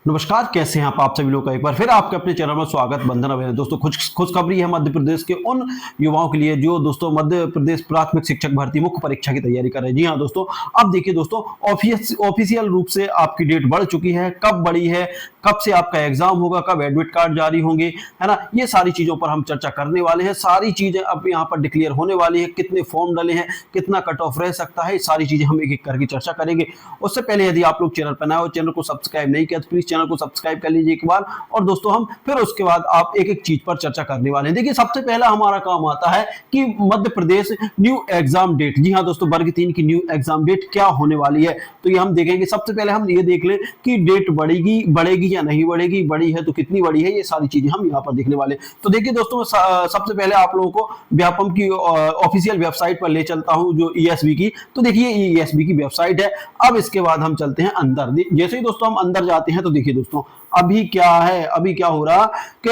नमस्कार, कैसे हैं आप सभी लोग का एक बार फिर आपके अपने चैनल में स्वागत बंधन अभियान। दोस्तों खुशखबरी है मध्य प्रदेश के उन युवाओं के लिए जो दोस्तों मध्य प्रदेश प्राथमिक शिक्षक भर्ती मुख्य परीक्षा की तैयारी कर रहे हैं। जी हाँ दोस्तों, अब देखिए दोस्तों, ऑफिशियल रूप से आपकी डेट बढ़ चुकी है। कब बढ़ी है, कब से आपका एग्जाम होगा, कब एडमिट कार्ड जारी होंगे, है ना, ये सारी चीजों पर हम चर्चा करने वाले हैं। सारी चीजें अब यहाँ पर डिक्लेयर होने वाली है, कितने फॉर्म डले हैं, कितना कट ऑफ रह सकता है, सारी चीजें हम एक एक करके चर्चा करेंगे। उससे पहले यदि आप लोग चैनल पर नए हो, चैनल को सब्सक्राइब नहीं किया तो प्लीज चैनल को सब्सक्राइब कर लीजिए एक बार। और दोस्तों हम फिर उसके बाद आप एक एक चीज पर चर्चा करने वाले हैं। देखिए, सबसे पहला हमारा काम आता है कि Madhya Pradesh new exam date. जी हाँ दोस्तों, वर्ग 3 की न्यू एग्जाम डेट क्या होने वाली है, तो ये हम देखेंगे। सबसे पहले हम ये देख लें कि डेट बढ़ेगी या नहीं बढ़ेगी, बड़ी है तो कितनी बड़ी है, ये सारी चीजें हम यहाँ पर देखने वाले। तो देखिए दोस्तों, सबसे पहले आप लोगों को व्यापम की ऑफिशियल वेबसाइट पर ले चलता हूं, जो ईएसबी की। तो देखिए, ये ईएसबी की वेबसाइट है। अब इसके बाद हम चलते हैं अंदर। जैसे ही दोस्तों हम अंदर जाते हैं तो देखिए दोस्तों, अभी क्या है, अभी क्या हो रहा कि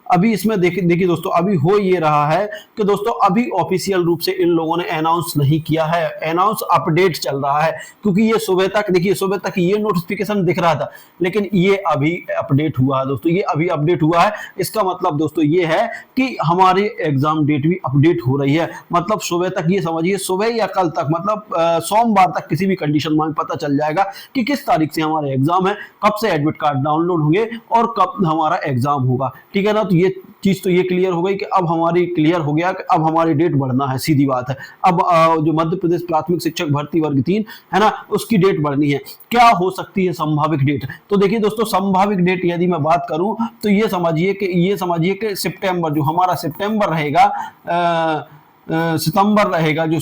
अभी इसमें देखिए दोस्तों, अभी हो ये रहा है कि दोस्तों अभी ऑफिशियल रूप से इन लोगों ने अनाउंस नहीं किया है। अनाउंस अपडेट चल रहा है, क्योंकि ये सुबह तक, देखिए सुबह तक ये नोटिफिकेशन दिख रहा था, लेकिन ये अभी अपडेट हुआ है दोस्तों, ये अभी अपडेट हुआ है। इसका मतलब दोस्तों ये है कि हमारी एग्जाम डेट भी अपडेट हो रही है। मतलब सुबह तक, ये समझिए सुबह या कल तक, मतलब सोमवार तक किसी भी कंडीशन में पता चल जाएगा कि किस तारीख से हमारे एग्जाम है, कब से एडमिट कार्ड डाउनलोड होंगे और कब हमारा एग्जाम होगा। ठीक है ना, तो ये चीज तो ये क्लियर हो गई कि अब हमारी क्लियर हो गया कि अब हमारी डेट बढ़ना है, सीधी बात है। अब जो मध्य प्रदेश प्राथमिक शिक्षक भर्ती वर्ग 3 है ना, उसकी डेट बढ़नी है। क्या हो सकती है संभावित डेट? तो देखिए दोस्तों, संभावित डेट यदि मैं बात करूं तो ये समझिए कि सितंबर, जो हमारा सितंबर रहेगा, सितंबर रहेगा, जो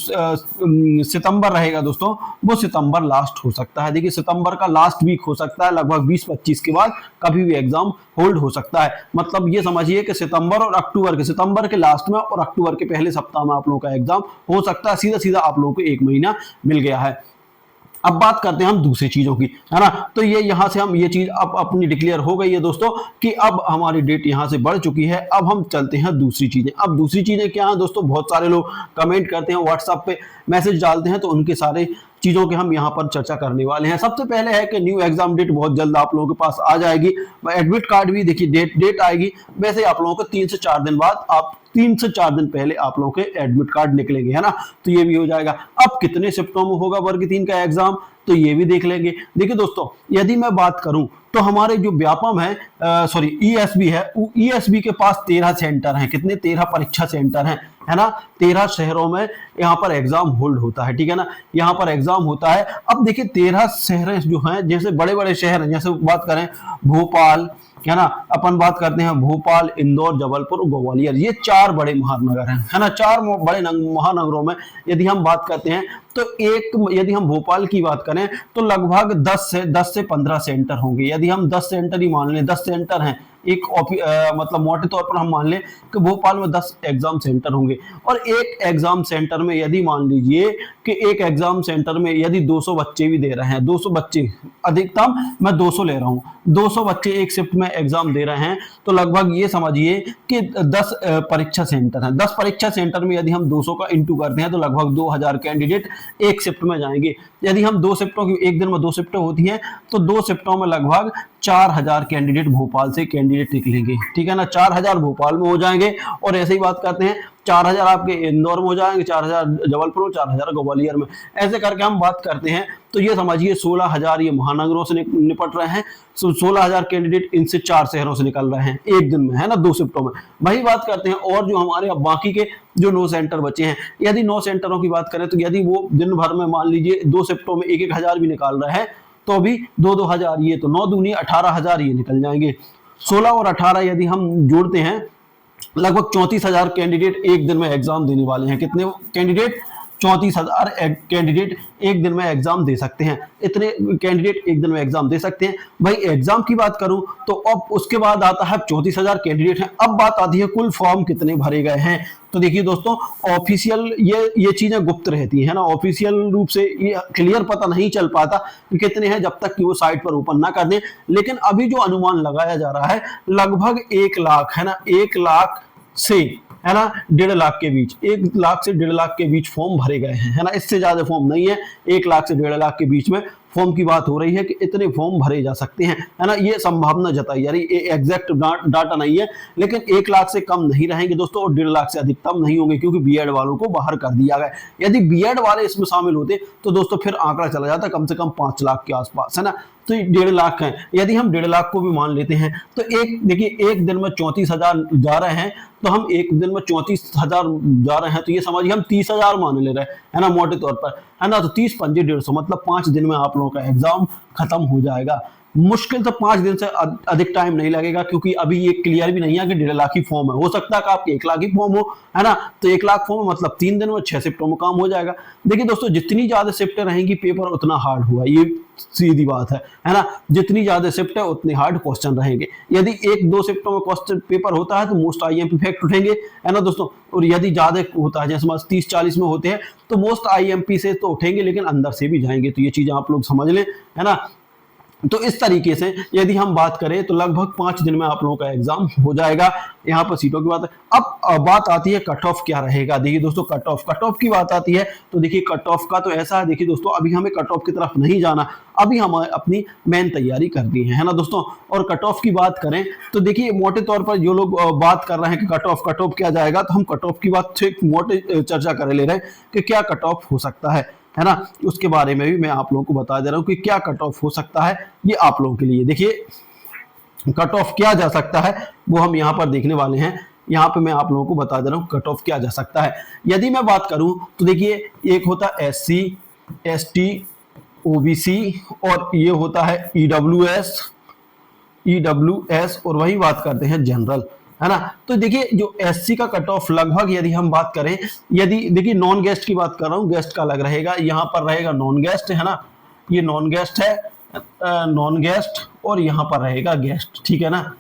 सितंबर रहेगा दोस्तों, वो सितंबर लास्ट हो सकता है। देखिए, सितंबर का लास्ट वीक हो सकता है, लगभग 20-25 के बाद कभी भी एग्जाम होल्ड हो सकता है। मतलब ये समझिए कि सितंबर के लास्ट में और अक्टूबर के पहले सप्ताह में आप लोगों का एग्जाम हो सकता है। सीधा सीधा आप लोगों को 1 महीना मिल गया है। अब बात करते हैं हम दूसरी चीजों की, है ना। तो ये यहां से हम ये चीज अब अपनी डिक्लेयर हो गई है दोस्तों कि अब हमारी डेट यहां से बढ़ चुकी है। अब हम चलते हैं दूसरी चीजें। अब दूसरी चीजें क्या है दोस्तों, बहुत सारे लोग कमेंट करते हैं, व्हाट्सएप पे मैसेज डालते हैं, तो उनके सारे चीजों के हम यहाँ पर चर्चा करने वाले हैं। सबसे पहले है कि न्यू एग्जाम डेट बहुत जल्द आप लोगों के पास आ जाएगी। एडमिट कार्ड भी देखिए डेट आएगी। वैसे आप लोगों को 3 से 4 दिन बाद, आप 3 से 4 दिन पहले आप लोगों के एडमिट कार्ड निकलेंगे, है ना। तो ये भी हो जाएगा। अब कितने शिफ्टों में होगा वर्ग 3 का एग्जाम, तो ये भी देख लेंगे। देखिए दोस्तों, यदि मैं बात करूं तो हमारे जो व्यापम है, सॉरी ईएसबी है, ईएसबी के पास 13 सेंटर हैं। कितने? 13 परीक्षा सेंटर हैं, है ना। 13 शहरों में यहाँ पर एग्जाम होल्ड होता है, ठीक है ना, यहाँ पर एग्जाम होता है। अब देखिए 13 शहर जो हैं, जैसे बड़े बड़े शहर हैं, जैसे बात करें भोपाल, है ना, अपन बात करते हैं भोपाल, इंदौर, जबलपुर, ग्वालियर, ये 4 बड़े महानगर हैं, है ना। 4 बड़े महानगरों में यदि हम बात करते हैं तो यदि हम भोपाल की बात करें तो लगभग 10 से 15 सेंटर होंगे। यदि हम 10 सेंटर ही मान लें, 10 सेंटर हैं, मतलब मोटे तौर पर हम मान लें कि भोपाल में 10 एग्जाम सेंटर होंगे। और एक एग्जाम सेंटर में यदि मान लीजिए कि एक एग्जाम सेंटर में यदि 200 बच्चे भी दे रहे हैं, 200 बच्चे, अधिकतम मैं 200 ले रहा हूं, 200 बच्चे एक शिफ्ट में एग्जाम दे रहे हैं, तो लगभग ये समझिए कि 10 परीक्षा सेंटर हैं। 10 परीक्षा सेंटर में यदि हम 200 का इंटू करते हैं तो लगभग 2000 कैंडिडेट एक शिफ्ट में जाएंगे। यदि हम 2 शिफ्टों की, एक दिन में 2 शिफ्टें होती हैं, तो 2 शिफ्टों में लगभग 4000 कैंडिडेट भोपाल से कैंडिडेट निकलेंगे, ठीक है ना। 4000 भोपाल में हो जाएंगे, और ऐसे ही बात करते हैं 4000 आपके इंदौर में हो जाएंगे, 4000 जबलपुर, 4000 ग्वालियर में। ऐसे करके हम बात करते हैं तो ये समझिए 16000 ये महानगरों से निपट रहे हैं। 16000 कैंडिडेट इनसे 4 शहरों से निकल रहे हैं एक दिन में, है ना, 2 शिफ्टों में। वही बात करते हैं, और जो हमारे अब बाकी के जो 9 सेंटर बचे हैं, यदि 9 सेंटरों की बात करें तो यदि वो दिन भर में मान लीजिए 2 शिफ्टों में 1-1 हजार भी निकाल रहे हैं, तो भी 2-2 हजार, ये तो 9 दूनी 18,000 ये निकल जाएंगे। 16 और 18 यदि हम जोड़ते हैं, लगभग 34,000 कैंडिडेट एक दिन में एग्जाम देने वाले हैं। कितने कैंडिडेट? 34,000 कैंडिडेट एक दिन में एग्जाम दे सकते हैं। इतने कैंडिडेट एक दिन में एग्जाम दे सकते हैं। भाई एग्जाम की बात करूं तो अब उसके बाद आता है 34,000 कैंडिडेट हैं। अब बात आती है कुल फॉर्म कितने भरे गए हैं। तो देखिए दोस्तों, ऑफिशियल ये चीजें गुप्त रहती है ना, ऑफिशियल रूप से ये क्लियर पता नहीं चल पाता कि कितने हैं जब तक कि वो साइट पर ओपन ना कर दें। लेकिन अभी जो अनुमान लगाया जा रहा है लगभग 1 लाख, है ना, 1 लाख से, है ना, 1.5 लाख के बीच, 1 लाख से 1.5 लाख के बीच फॉर्म भरे गए हैं, है ना। इससे ज्यादा फॉर्म नहीं है, 1 लाख से 1.5 लाख के बीच में फॉर्म की बात हो रही है कि इतने फॉर्म भरे जा सकते हैं, है ना, ये संभावना जताई जा रही है। एग्जैक्ट डाटा नहीं है, लेकिन 1 लाख से कम नहीं रहेंगे दोस्तों और 1.5 लाख से अधिकतम नहीं होंगे, क्योंकि बीएड वालों को बाहर कर दिया गया। यदि बीएड वाले इसमें शामिल होते तो दोस्तों फिर आंकड़ा चला जाता कम से कम 5 लाख के आसपास, है ना। तो 1.5 लाख है, यदि हम 1.5 लाख को भी मान लेते हैं तो देखिए एक दिन में 34,000 जा रहे हैं, तो हम एक दिन में 34,000 जा रहे हैं, तो ये समझिए हम 30,000 मान ले रहे हैं, है ना, मोटे तौर पर, है ना। तो 30 पंजे 150, मतलब 5 दिन में आप लोगों का एग्जाम खत्म हो जाएगा। मुश्किल तो 5 दिन से अधिक टाइम नहीं लगेगा, क्योंकि अभी ये क्लियर भी नहीं है कि 1.5 लाख ही फॉर्म है, हो सकता है कि आपके 1 लाख ही फॉर्म हो, है ना। तो 1 लाख फॉर्म मतलब 3 दिन में 6 शिफ्टों में काम हो जाएगा। देखिए दोस्तों, जितनी ज्यादा शिफ्टें रहेंगी पेपर उतना हार्ड हुआ, ये सीधी बात है ना। जितनी ज्यादा शिफ्ट है उतने हार्ड क्वेश्चन रहेंगे। यदि 1-2 शिफ्टों में क्वेश्चन पेपर होता है तो मोस्ट आईएमपी फैक्ट उठेंगे, है ना दोस्तों। और यदि ज्यादा होता है, जैसे 30-40 में होते हैं, तो मोस्ट आईएमपी से तो उठेंगे लेकिन अंदर से भी जाएंगे। तो ये चीजें आप लोग समझ लें, है ना। तो इस तरीके से यदि हम बात करें तो लगभग 5 दिन में आप लोगों का एग्जाम हो जाएगा। यहाँ पर सीटों की बात है। अब बात आती है कट ऑफ क्या रहेगा। देखिए दोस्तों, कट ऑफ की बात आती है तो देखिए कट ऑफ का तो ऐसा है, देखिए दोस्तों, अभी हमें कट ऑफ की तरफ नहीं जाना, अभी हम अपनी मेन तैयारी करनी है ना दोस्तों। और कट ऑफ की बात करें तो देखिए मोटे तौर पर जो लोग बात कर रहे हैं कि कट ऑफ क्या जाएगा, तो हम कट ऑफ की बात से मोटे चर्चा कर ले रहे हैं कि क्या कट ऑफ हो सकता है ना। उसके बारे में भी मैं आप लोगों को बता दे रहा हूं कि क्या कट ऑफ हो सकता है, ये आप लोगों के लिए। देखिए कट ऑफ क्या जा सकता है वो हम यहाँ पर देखने वाले हैं। यहाँ पे मैं आप लोगों को बता दे रहा हूँ कट ऑफ क्या जा सकता है। यदि मैं बात करूं तो देखिए एक होता है SC ST OBC और ये होता है EWS और वही बात करते हैं जनरल, है ना। तो देखिए जो SC का कट ऑफ लगभग यदि हम बात करें, यदि देखिए नॉन गेस्ट की बात कर रहा हूँ, गेस्ट का अलग रहेगा, यहाँ पर रहेगा नॉन गेस्ट, है ना, ये नॉन गेस्ट है, नॉन गेस्ट और यहाँ पर रहेगा गेस्ट, ठीक है ना,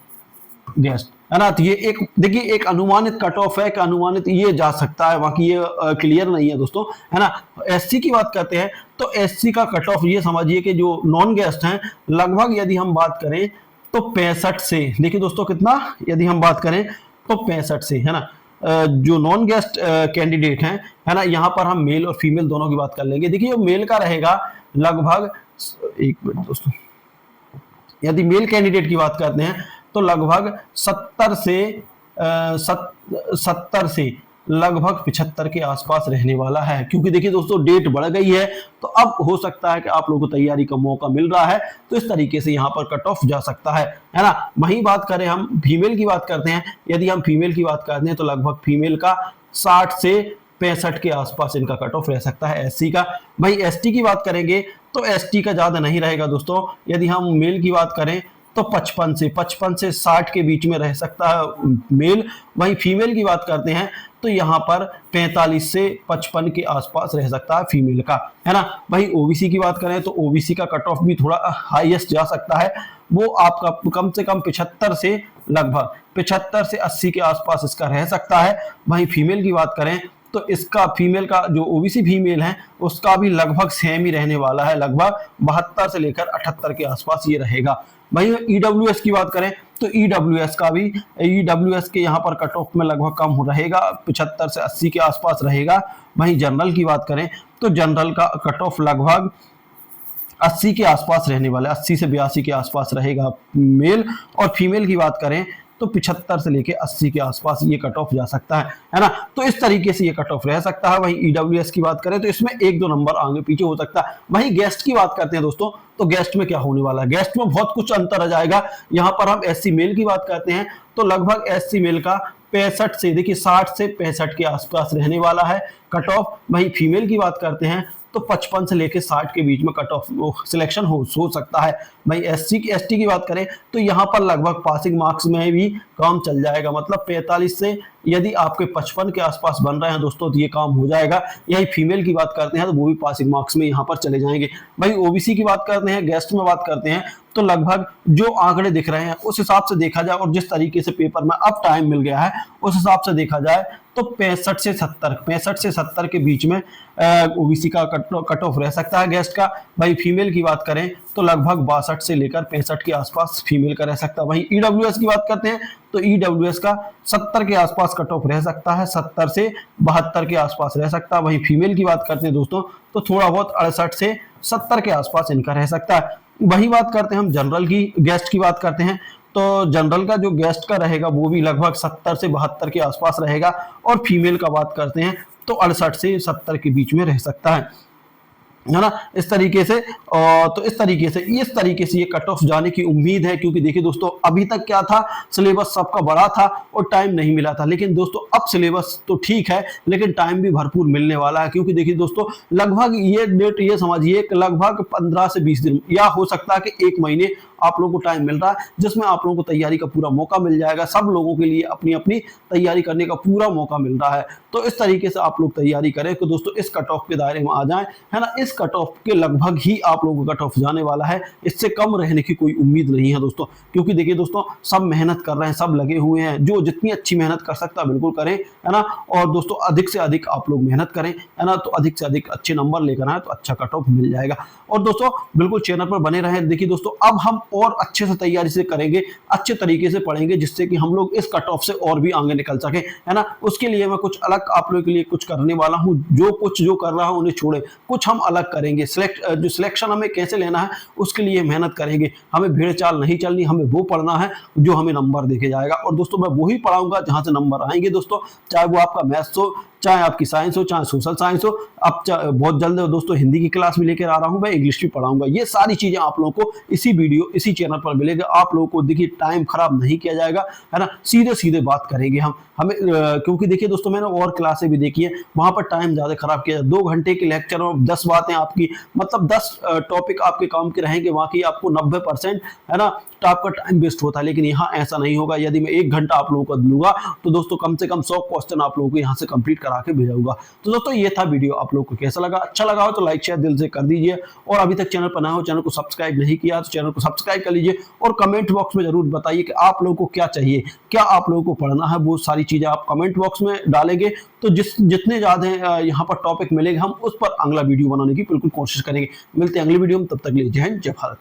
गेस्ट, है ना। तो ये एक देखिए एक अनुमानित कट ऑफ है कि अनुमानित ये जा सकता है, बाकी ये क्लियर नहीं है दोस्तों, है ना। SC की बात करते हैं तो SC का कट ऑफ ये समझिए कि जो नॉन गेस्ट हैं लगभग यदि हम बात करें तो 65 से, देखिए दोस्तों कितना, यदि हम बात करें तो 65 से, है ना। जो नॉन गेस्ट कैंडिडेट हैं, है ना, यहाँ पर हम मेल और फीमेल दोनों की बात कर लेंगे। देखिए जो मेल का रहेगा लगभग, एक मिनट दोस्तों, यदि मेल कैंडिडेट की बात करते हैं तो लगभग 70 से लगभग 75 के आसपास रहने वाला है, क्योंकि देखिए दोस्तों डेट बढ़ गई है, तो अब हो सकता है कि आप लोगों को तैयारी का मौका मिल रहा है, तो इस तरीके से यहाँ पर कट ऑफ जा सकता है ना। वहीं बात करें हम फीमेल की बात करते हैं, यदि हम फीमेल की बात करते हैं तो लगभग फीमेल का 60 से 65 के आसपास इनका कट ऑफ रह सकता है SC का। भाई ST की बात करेंगे तो ST का ज्यादा नहीं रहेगा दोस्तों। यदि हम मेल की बात करें तो 55 से 60 के बीच में रह सकता है मेल। वहीं फीमेल की बात करते हैं तो यहाँ पर 45 से 55 के आसपास रह सकता है फीमेल का, है ना। वहीं OBC की बात करें तो OBC का कट ऑफ भी थोड़ा हाईएस्ट जा सकता है, वो आपका कम से कम 75 से लगभग 75 से 80 के आसपास इसका रह सकता है। वहीं फीमेल की बात करें तो इसका फीमेल का जो OBC फीमेल है उसका भी लगभग सेम ही रहने वाला है, लगभग 72 से लेकर 78 के आसपास ये रहेगा। वहीं EWS की बात करें तो EWS का भी, EWS के यहाँ पर कट ऑफ में लगभग कम रहेगा, 75 से 80 के आसपास रहेगा। वहीं जनरल की बात करें तो जनरल का कट ऑफ लगभग 80 के आसपास रहने वाला है, 80 से 82 के आसपास रहेगा मेल। और फीमेल की बात करें तो 75 से लेके 80 के आसपास ये कट ऑफ जा सकता है ना। तो इस तरीके से ये कट ऑफ रह सकता है। वहीं EWS की बात करें तो इसमें 1-2 नंबर आगे पीछे हो सकता है। वहीं गेस्ट की बात करते हैं दोस्तों, तो गेस्ट में क्या होने वाला है, गेस्ट में बहुत कुछ अंतर आ जाएगा। यहाँ पर हम SC मेल की बात करते हैं तो लगभग SC मेल का 65 से, देखिए 60 से 65 के आसपास रहने वाला है कट ऑफ। वहीं फीमेल की बात करते हैं तो 55 से लेकर 60 के बीच में कट ऑफ सिलेक्शन हो सकता है। भाई SC की ST की बात करें तो यहाँ पर लगभग पासिंग मार्क्स में भी काम चल जाएगा, मतलब 45 से यदि आपके 55 के आसपास बन रहे हैं दोस्तों तो ये काम हो जाएगा। यही फीमेल की बात करते हैं तो वो भी पासिंग मार्क्स में यहाँ पर चले जाएंगे। भाई OBC की बात करते हैं, गेस्ट में बात करते हैं तो लगभग जो आंकड़े दिख रहे हैं उस हिसाब से देखा जाए और जिस तरीके से पेपर में अब टाइम मिल गया है उस हिसाब से देखा जाए तो 65 से 70 के बीच में OBC का कट ऑफ रह सकता है गेस्ट का। भाई फीमेल की बात करें तो लगभग 62 से लेकर 65 के आसपास फीमेल का रह सकता है। वहीं EWS की बात करते हैं तो EWS का 70 के आसपास कट ऑफ रह सकता है, 70 से 72 के आसपास रह सकता है। वहीं फीमेल की बात करते हैं दोस्तों तो थोड़ा बहुत 68 से 70 के आसपास इनका रह सकता है। वही बात करते हैं हम जनरल की, गेस्ट की बात करते हैं, तो जनरल का जो गेस्ट का रहेगा वो भी लगभग 70 से 72 के आसपास रहेगा। और फीमेल का बात करते हैं तो 68 से 70 के बीच में रह सकता है ना। इस तरीके से तो इस तरीके से ये कट ऑफ जाने की उम्मीद है, क्योंकि देखिए दोस्तों अभी तक क्या था, सिलेबस सबका बड़ा था और टाइम नहीं मिला था। लेकिन दोस्तों अब सिलेबस तो ठीक है लेकिन टाइम भी भरपूर मिलने वाला है, क्योंकि देखिए दोस्तों लगभग ये डेट ये समझिए कि लगभग 15 से 20 दिन या हो सकता है कि 1 महीने आप लोगों को टाइम मिल रहा है, जिसमें आप लोगों को तैयारी का पूरा मौका मिल जाएगा। सब लोगों के लिए अपनी अपनी तैयारी करने का पूरा मौका मिल रहा है। तो इस तरीके से आप लोग तैयारी करें तो दोस्तों इस कट ऑफ के दायरे में आ जाएं, है ना। इस कट ऑफ के लगभग ही आप लोगों का कट ऑफ जाने वाला है, इससे कम रहने की कोई उम्मीद नहीं है दोस्तों। क्योंकि देखिए दोस्तों सब मेहनत कर रहे हैं, सब लगे हुए हैं, जो जितनी अच्छी मेहनत कर सकता है बिल्कुल करें, है ना। और दोस्तों अधिक से अधिक आप लोग मेहनत करें, है ना, तो अधिक से अधिक अच्छे नंबर लेकर आए तो अच्छा कट ऑफ मिल जाएगा। और दोस्तों बिल्कुल चैनल पर बने रहें। देखिए दोस्तों अब हम और अच्छे से तैयारी से करेंगे, अच्छे तरीके से पढ़ेंगे, जिससे कि हम लोग इस कट ऑफ से और भी आगे निकल सके, है ना। उसके लिए मैं कुछ अलग आप लोगों के लिए कुछ करने वाला हूं, जो कर रहा हूं उन्हें छोड़े, कुछ हम अलग करेंगे। जो सिलेक्शन हमें कैसे लेना है उसके लिए मेहनत करेंगे। हमें भीड़ चाल नहीं चलनी, हमें वो पढ़ना है जो हमें नंबर देके जाएगा। और दोस्तों मैं वही पढ़ाऊंगा जहां से नंबर आएंगे दोस्तों, चाहे वो आपका मैथ्स हो, चाहे आपकी साइंस हो, चाहे सोशल साइंस हो। अब बहुत जल्द दोस्तों हिंदी की क्लास भी लेकर आ रहा हूं, मैं इंग्लिश भी पढ़ाऊंगा। ये सारी चीजें आप लोगों को इसी चैनल पर मिलेगा। आप लोगों को देखिए टाइम खराब नहीं किया जाएगा, है ना। सीधे सीधे बात करेंगे हमें क्योंकि देखिए दोस्तों मैंने और क्लासें भी देखी है, वहां पर टाइम ज्यादा खराब किया जाए। 2 घंटे के लेक्चर में 10 बातें आपकी, मतलब 10 टॉपिक आपके काम के रहेंगे, बाकी आपको 90%, है ना, तो आपका टाइम वेस्ट होता है। लेकिन यहाँ ऐसा नहीं होगा। यदि मैं 1 घंटा आप लोगों को दूंगा तो दोस्तों कम से कम 100 क्वेश्चन आप लोगों को यहाँ से कंप्लीट करा के भेजाऊंगा। तो दोस्तों ये था वीडियो, आप लोगों को कैसा लगा? अच्छा लगा हो तो लाइक शेयर दिल से कर दीजिए, और अभी तक चैनल पर नया हो, चैनल को सब्सक्राइब नहीं किया तो चैनल को सब्सक्राइब कर लीजिए। और कमेंट बॉक्स में जरूर बताइए कि आप लोगों को क्या चाहिए, क्या आप लोगों को पढ़ना है, वो सारी चीजें आप कमेंट बॉक्स में डालेंगे तो जितने ज्यादा यहाँ पर टॉपिक मिलेंगे हम उस पर अगला वीडियो बनाने की बिल्कुल कोशिश करेंगे। मिलते हैं अगली वीडियो में, तब तक के लिए जय हिंद जय भारत।